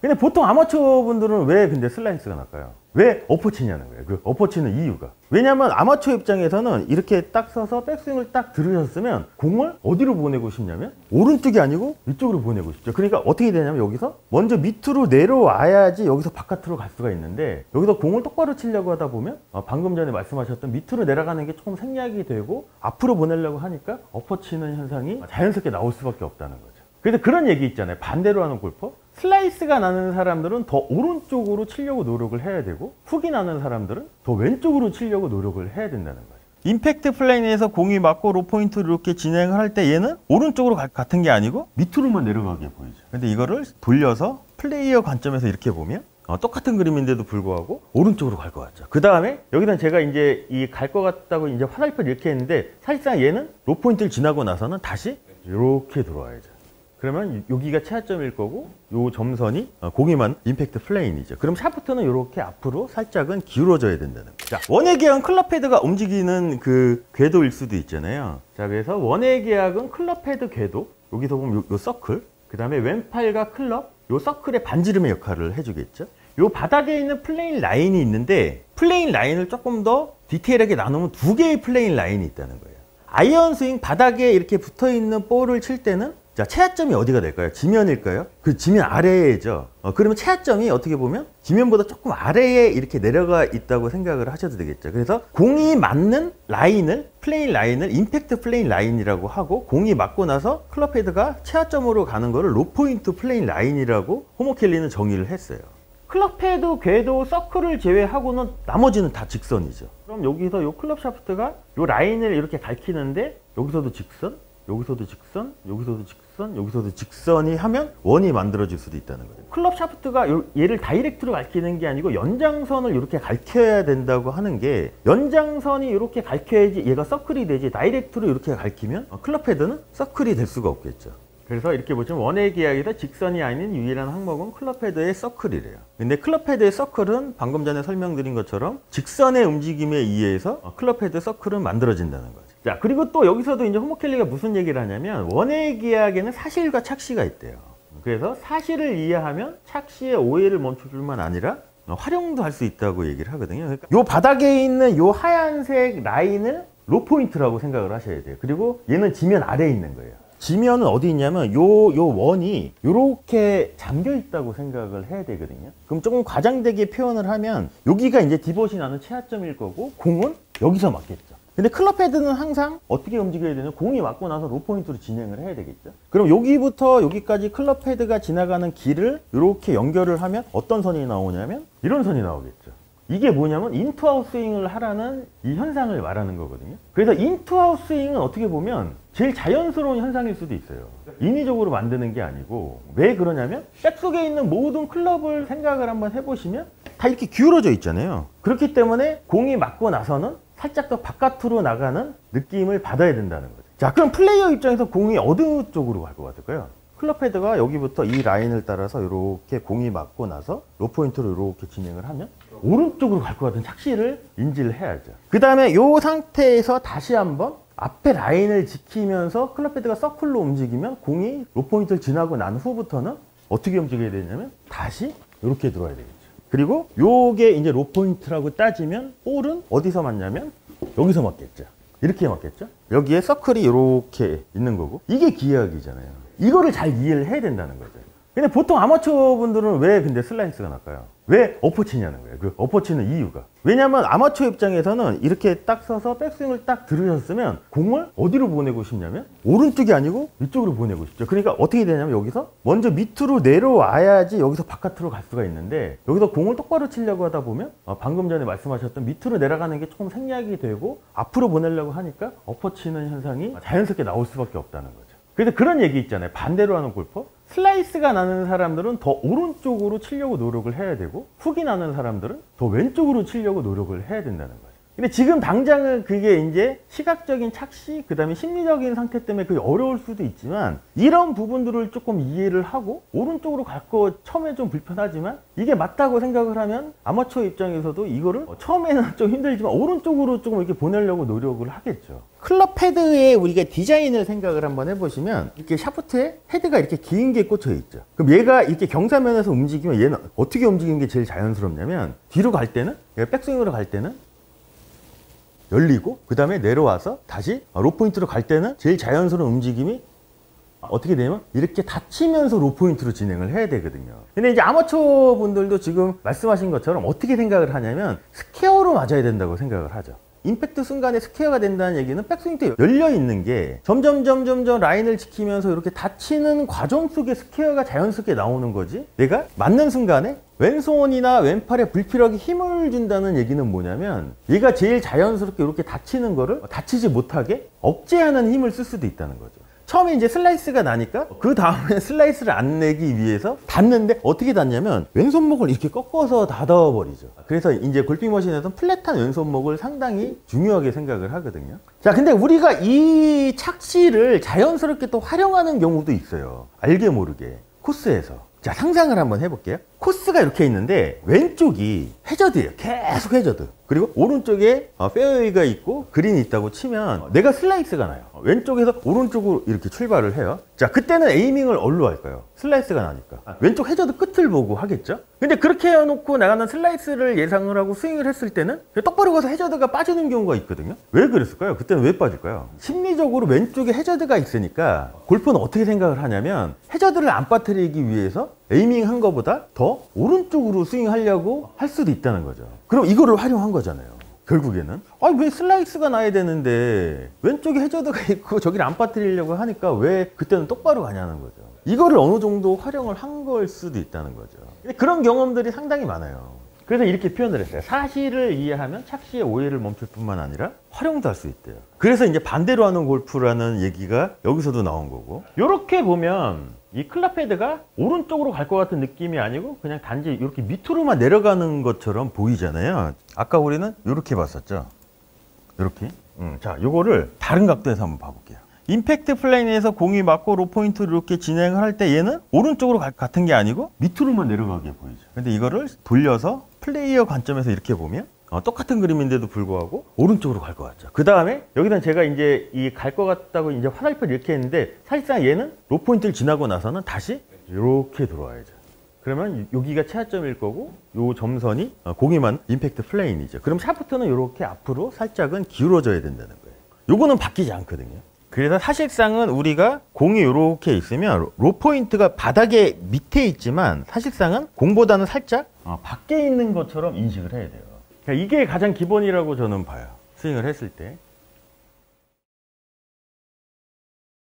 근데 보통 아마추어 분들은 왜 근데 슬라이스가 날까요? 왜 어퍼치냐는 거예요. 그 어퍼치는 이유가. 왜냐면 아마추어 입장에서는 이렇게 딱 서서 백스윙을 딱 들으셨으면 공을 어디로 보내고 싶냐면 오른쪽이 아니고 이쪽으로 보내고 싶죠. 그러니까 어떻게 되냐면 여기서 먼저 밑으로 내려와야지 여기서 바깥으로 갈 수가 있는데, 여기서 공을 똑바로 치려고 하다 보면 방금 전에 말씀하셨던 밑으로 내려가는 게 조금 생략이 되고 앞으로 보내려고 하니까 엎어치는 현상이 자연스럽게 나올 수밖에 없다는 거죠. 그래서 그런 얘기 있잖아요. 반대로 하는 골퍼, 슬라이스가 나는 사람들은 더 오른쪽으로 치려고 노력을 해야 되고, 훅이 나는 사람들은 더 왼쪽으로 치려고 노력을 해야 된다는 거예요. 임팩트 플레인에서 공이 맞고 로포인트로 이렇게 진행을 할 때 얘는 오른쪽으로 같은 게 아니고 밑으로만 내려가게 보이죠. 근데 이거를 돌려서 플레이어 관점에서 이렇게 보면 똑같은 그림인데도 불구하고 오른쪽으로 갈 것 같죠. 그 다음에 여기는 제가 이제 이 갈 것 같다고 이제 화살표 이렇게 했는데, 사실상 얘는 로포인트를 지나고 나서는 다시 이렇게 들어와야죠. 그러면 여기가 최하점일 거고, 요 점선이 공이만 임팩트 플레인이죠. 그럼 샤프트는 이렇게 앞으로 살짝은 기울어져야 된다는 거죠. 자, 원의 계약은 클럽 헤드가 움직이는 그 궤도일 수도 있잖아요. 자, 그래서 원의 계약은 클럽 헤드 궤도, 여기서 보면 요 서클, 그 다음에 왼팔과 클럽, 요 서클의 반지름의 역할을 해주겠죠. 요 바닥에 있는 플레인 라인이 있는데, 플레인 라인을 조금 더 디테일하게 나누면 두 개의 플레인 라인이 있다는 거예요. 아이언 스윙 바닥에 이렇게 붙어 있는 볼을 칠 때는, 자, 최하점이 어디가 될까요? 지면일까요? 그 지면 아래에죠. 그러면 최하점이 어떻게 보면 지면보다 조금 아래에 이렇게 내려가 있다고 생각을 하셔도 되겠죠. 그래서 공이 맞는 라인을, 플레인 라인을 임팩트 플레인 라인이라고 하고, 공이 맞고 나서 클럽 헤드가 최하점으로 가는 거를 로포인트 플레인 라인이라고 호모켈리는 정의를 했어요. 클럽 헤드, 궤도, 서클을 제외하고는 나머지는 다 직선이죠. 그럼 여기서 요 클럽 샤프트가 요 라인을 이렇게 가리키는데, 여기서도 직선, 여기서도 직선, 여기서도 직선, 여기서도 직선이 하면 원이 만들어질 수도 있다는 거예요. 클럽 샤프트가 얘를 다이렉트로 가리키는 게 아니고 연장선을 이렇게 가리켜야 된다고 하는 게, 연장선이 이렇게 가리켜야지 얘가 서클이 되지, 다이렉트로 이렇게 가리키면 클럽 헤드는 서클이 될 수가 없겠죠. 그래서 이렇게 보시면 원의 계약에서 직선이 아닌 유일한 항목은 클럽 헤드의 서클이래요. 근데 클럽 헤드의 서클은 방금 전에 설명드린 것처럼 직선의 움직임에 의해서 클럽 헤드 서클은 만들어진다는 거죠. 자, 그리고 또 여기서도 이제 호모켈리가 무슨 얘기를 하냐면, 원의 계약에는 사실과 착시가 있대요. 그래서 사실을 이해하면 착시의 오해를 멈출 뿐만 아니라 활용도 할 수 있다고 얘기를 하거든요. 그러니까 요 바닥에 있는 요 하얀색 라인을 로포인트라고 생각을 하셔야 돼요. 그리고 얘는 지면 아래에 있는 거예요. 지면은 어디 있냐면 요 원이 요렇게 잠겨 있다고 생각을 해야 되거든요. 그럼 조금 과장되게 표현을 하면 여기가 이제 디봇이 나는 최하점일 거고, 공은 여기서 맞겠죠. 근데 클럽 헤드는 항상 어떻게 움직여야 되냐면, 공이 맞고 나서 로포인트로 진행을 해야 되겠죠. 그럼 여기부터 여기까지 클럽 헤드가 지나가는 길을 이렇게 연결을 하면 어떤 선이 나오냐면 이런 선이 나오겠죠. 이게 뭐냐면 인투아웃 스윙을 하라는 이 현상을 말하는 거거든요. 그래서 인투아웃 스윙은 어떻게 보면 제일 자연스러운 현상일 수도 있어요. 인위적으로 만드는 게 아니고, 왜 그러냐면 백속에 있는 모든 클럽을 생각을 한번 해보시면 다 이렇게 기울어져 있잖아요. 그렇기 때문에 공이 맞고 나서는 살짝 더 바깥으로 나가는 느낌을 받아야 된다는 거죠. 자, 그럼 플레이어 입장에서 공이 어느 쪽으로 갈 것 같을까요? 클럽 헤드가 여기부터 이 라인을 따라서 이렇게 공이 맞고 나서 로포인트로 이렇게 진행을 하면 오른쪽으로 갈 것 같은 착시를 인지를 해야죠. 그 다음에 이 상태에서 다시 한번 앞에 라인을 지키면서 클럽 헤드가 서클로 움직이면, 공이 로포인트를 지나고 난 후부터는 어떻게 움직여야 되냐면 다시 이렇게 들어와야 되겠죠. 그리고 요게 이제 로포인트라고 따지면 볼은 어디서 맞냐면 여기서 맞겠죠. 이렇게 맞겠죠. 여기에 서클이 이렇게 있는 거고, 이게 기하학이잖아요. 이거를 잘 이해를 해야 된다는 거죠. 근데 보통 아마추어 분들은 왜 근데 슬라이스가 날까요? 왜 어퍼치냐는 거예요. 그 어퍼치는 이유가. 왜냐면 아마추어 입장에서는 이렇게 딱 서서 백스윙을 딱 들으셨으면 공을 어디로 보내고 싶냐면 오른쪽이 아니고 이쪽으로 보내고 싶죠. 그러니까 어떻게 되냐면 여기서 먼저 밑으로 내려와야지 여기서 바깥으로 갈 수가 있는데, 여기서 공을 똑바로 치려고 하다 보면 방금 전에 말씀하셨던 밑으로 내려가는 게 조금 생략이 되고 앞으로 보내려고 하니까 엎어치는 현상이 자연스럽게 나올 수밖에 없다는 거죠. 그래서 그런 얘기 있잖아요. 반대로 하는 골퍼, 슬라이스가 나는 사람들은 더 오른쪽으로 치려고 노력을 해야 되고, 훅이 나는 사람들은 더 왼쪽으로 치려고 노력을 해야 된다는 거죠. 근데 지금 당장은 그게 이제 시각적인 착시, 그 다음에 심리적인 상태 때문에 그게 어려울 수도 있지만 이런 부분들을 조금 이해를 하고 오른쪽으로 갈 거 처음에 좀 불편하지만 이게 맞다고 생각을 하면 아마추어 입장에서도 이거를 처음에는 좀 힘들지만 오른쪽으로 조금 이렇게 보내려고 노력을 하겠죠. 클럽 헤드에 우리가 디자인을 생각을 한번 해보시면 이렇게 샤프트에 헤드가 이렇게 긴 게 꽂혀 있죠. 그럼 얘가 이렇게 경사면에서 움직이면 얘는 어떻게 움직이는 게 제일 자연스럽냐면 뒤로 갈 때는, 얘가 백스윙으로 갈 때는 열리고 그 다음에 내려와서 다시 로포인트로 갈 때는 제일 자연스러운 움직임이 어떻게 되냐면 이렇게 닫히면서 로포인트로 진행을 해야 되거든요. 근데 이제 아마추어 분들도 지금 말씀하신 것처럼 어떻게 생각을 하냐면 스퀘어로 맞아야 된다고 생각을 하죠. 임팩트 순간에 스퀘어가 된다는 얘기는 백스윙 때 열려 있는 게 점점 라인을 지키면서 이렇게 닫히는 과정 속에 스퀘어가 자연스럽게 나오는 거지, 내가 맞는 순간에 왼손이나 왼팔에 불필요하게 힘을 준다는 얘기는 뭐냐면 얘가 제일 자연스럽게 이렇게 닫히는 거를 닫히지 못하게 억제하는 힘을 쓸 수도 있다는 거죠. 처음에 이제 슬라이스가 나니까 그 다음에 슬라이스를 안 내기 위해서 닫는데 어떻게 닫냐면 왼손목을 이렇게 꺾어서 닫아 버리죠. 그래서 이제 골핑 머신에서는 플랫한 왼손목을 상당히 중요하게 생각을 하거든요. 자, 근데 우리가 이 착시를 자연스럽게 또 활용하는 경우도 있어요. 알게 모르게 코스에서. 자, 상상을 한번 해볼게요. 코스가 이렇게 있는데 왼쪽이 해저드예요. 계속 해저드. 그리고 오른쪽에 페어웨이가 있고 그린이 있다고 치면 내가 슬라이스가 나요. 왼쪽에서 오른쪽으로 이렇게 출발을 해요. 자, 그때는 에이밍을 어디로 할까요? 슬라이스가 나니까 왼쪽 해저드 끝을 보고 하겠죠. 근데 그렇게 해놓고 나가는 슬라이스를 예상을 하고 스윙을 했을 때는 똑바로 가서 해저드가 빠지는 경우가 있거든요. 왜 그랬을까요? 그때는 왜 빠질까요? 심리적으로 왼쪽에 해저드가 있으니까 골프는 어떻게 생각을 하냐면 해저드를 안 빠뜨리기 위해서 에이밍 한 거보다 더 오른쪽으로 스윙하려고 할 수도 있다는 거죠. 그럼 이거를 활용한 거잖아요. 결국에는 왜 슬라이스가 나야 되는데 왼쪽에 해저드가 있고 저기를 안 빠뜨리려고 하니까 왜 그때는 똑바로 가냐는 거죠. 이거를 어느 정도 활용을 한 걸 수도 있다는 거죠. 근데 그런 경험들이 상당히 많아요. 그래서 이렇게 표현을 했어요. 사실을 이해하면 착시의 오해를 멈출 뿐만 아니라 활용도 할 수 있대요. 그래서 이제 반대로 하는 골프라는 얘기가 여기서도 나온 거고, 이렇게 보면 이 클럽 헤드가 오른쪽으로 갈 것 같은 느낌이 아니고 그냥 단지 이렇게 밑으로만 내려가는 것처럼 보이잖아요. 아까 우리는 이렇게 봤었죠. 이렇게. 자, 요거를 다른 각도에서 한번 봐볼게요. 임팩트 플레인에서 공이 맞고 로포인트를 이렇게 진행을 할 때 얘는 오른쪽으로 같은 게 아니고 밑으로만 내려가게 보이죠. 근데 이거를 돌려서 플레이어 관점에서 이렇게 보면 똑같은 그림인데도 불구하고 오른쪽으로 갈 것 같죠. 그 다음에 여기는 제가 이제 이 갈 것 같다고 이제 화살표를 이렇게 했는데 사실상 얘는 로포인트를 지나고 나서는 다시 이렇게 들어와야죠. 그러면 여기가 최하점일 거고 요 점선이 공이 맞는 임팩트 플레인이죠. 그럼 샤프트는 이렇게 앞으로 살짝은 기울어져야 된다는 거예요. 요거는 바뀌지 않거든요. 그래서 사실상은 우리가 공이 이렇게 있으면 로포인트가 바닥에 밑에 있지만 사실상은 공보다는 살짝 밖에 있는 것처럼 인식을 해야 돼요. 그러니까 이게 가장 기본이라고 저는 봐요. 스윙을 했을 때.